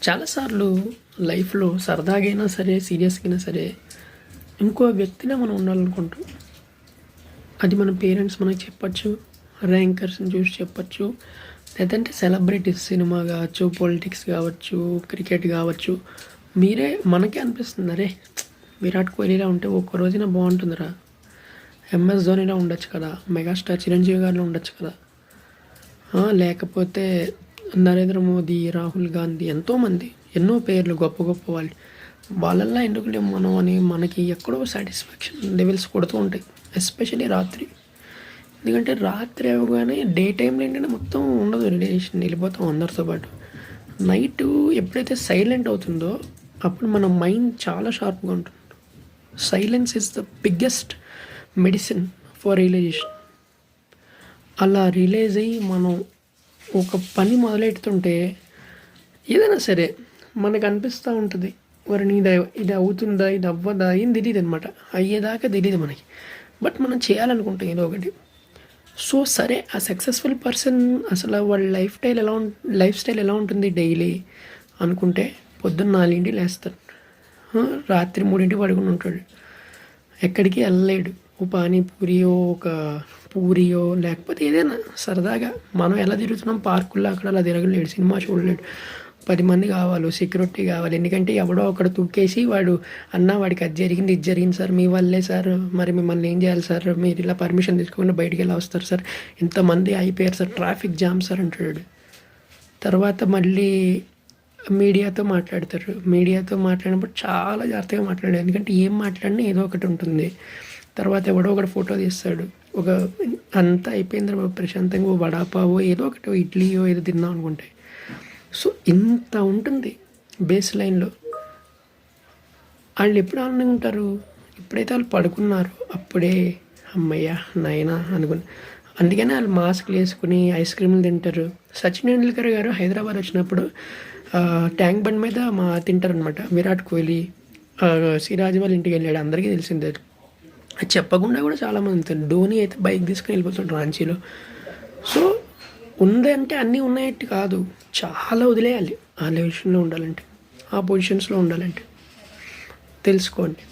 చాలాసార్లు లైఫ్లో సరదాగైనా సరే సీరియస్గా అయినా సరే ఇంకో వ్యక్తినే మనం ఉండాలనుకుంటాం. అది మన పేరెంట్స్ మనకి చెప్పచ్చు, ర్యాంకర్స్ని చూసి చెప్పచ్చు, లేదంటే సెలబ్రిటీస్ సినిమా కావచ్చు, పొలిటిక్స్ కావచ్చు, క్రికెట్ కావచ్చు. మీరే మనకే అనిపిస్తుంది, అరే విరాట్ కోహ్లీలా ఉంటే ఒక్క రోజున బాగుంటుందిరా, ఎంఎస్ ధోనిలా ఉండొచ్చు కదా, మెగాస్టార్ చిరంజీవి గారిలో ఉండొచ్చు కదా, లేకపోతే నరేంద్ర మోదీ, రాహుల్ గాంధీ, ఎంతోమంది ఎన్నో పేర్లు గొప్ప గొప్ప వాళ్ళు. వాళ్ళల్లా ఎందుకు లేము మనం అని మనకి ఎక్కడో సాటిస్ఫాక్షన్ లెవెల్స్ కొడుతూ ఉంటాయి, ఎస్పెషలీ రాత్రి. ఎందుకంటే రాత్రి అవ్వగానే డే టైంలో ఏంటంటే మొత్తం ఉండదు, రిలేషన్ వెళ్ళిపోతాం అందరితో పాటు. నైట్ ఎప్పుడైతే సైలెంట్ అవుతుందో అప్పుడు మన మైండ్ చాలా షార్ప్గా ఉంటుంది. Silence is the biggest medicine for realization. అలా రియలైజ్ అయ్యి మనం ఒక పని మొదలెడుతుంటే ఏదైనా సరే మనకు అనిపిస్తూ ఉంటుంది, వారిని ఇది అవుతుందా, ఇది అవ్వదా, ఏం తెలియదు అనమాట. అయ్యేదాకా తెలియదు మనకి, బట్ మనం చేయాలనుకుంటాం ఏదో ఒకటి. సో సరే, ఆ సక్సెస్ఫుల్ పర్సన్ అసలు వాళ్ళ లైఫ్ స్టైల్ ఎలా ఉంటుంది డైలీ అనుకుంటే, పొద్దున్న 4 లేస్తాడు, రాత్రి 3 పడుకుని ఉంటాడు, ఎక్కడికి వెళ్ళలేడు. ఓ పానీపూరియో, ఒక పూరియో, లేకపోతే ఏదైనా సరదాగా మనం ఎలా తిరుగుతున్నాం పార్కుల్లో అక్కడ అలా తిరగలేడు, సినిమా చూడలేడు. 10 మంది కావాలి, సెక్యూరిటీ కావాలి. ఎందుకంటే ఎవడో ఒకడు తూకేసి వాడు వాడికి అది జరిగింది ఇది జరిగింది సార్, మీ వల్లే సార్, మరి మిమ్మల్ని ఏం చేయాలి సార్, మీరు ఇలా పర్మిషన్ తీసుకోకుండా బయటికి ఎలా వస్తారు సార్, ఇంతమంది అయిపోయారు సార్, ట్రాఫిక్ జామ్ సార్ అంటాడు. తర్వాత మళ్ళీ మీడియాతో మాట్లాడినప్పుడు చాలా జాగ్రత్తగా మాట్లాడాడు, ఎందుకంటే ఏం మాట్లాడినా ఏదో ఒకటి ఉంటుంది. తర్వాత ఎవడో ఒకటి ఫోటో తీస్తాడు, ఒక అంతా అయిపోయిన తర్వాత ప్రశాంతంగా వడాపావో ఏదో ఒకటి ఇడ్లీయో ఏదో తిన్నాం అనుకుంటే. సో ఇంత ఉంటుంది బేస్ లైన్లో. వాళ్ళు ఎప్పుడు ఆనందంగా ఉంటారు, ఎప్పుడైతే వాళ్ళు పడుకున్నారు అప్పుడే అమ్మయ్య నాయనా అనుకుని. అందుకనే వాళ్ళు మాస్క్లు వేసుకుని ఐస్ క్రీమ్లు తింటారు. సచిన్ టెండూల్కర్ గారు హైదరాబాద్ వచ్చినప్పుడు ట్యాంక్ బండ్ మీద తింటారనమాట. విరాట్ కోహ్లీ సిరాజ్ వాళ్ళ ఇంటికి వెళ్ళాడు, అందరికీ తెలిసిందే. అది చెప్పకుండా కూడా చాలామంది ఉంటారు. ధోని అయితే బైక్ తీసుకుని వెళ్ళిపోతాడు రాంచీలో. సో ఉందంటే అన్నీ ఉన్నాయట్టు కాదు, చాలా వదిలేయాలి ఆ లెవెల్లో ఉండాలంటే, ఆ పొజిషన్స్లో ఉండాలంటే. తెలుసుకోండి.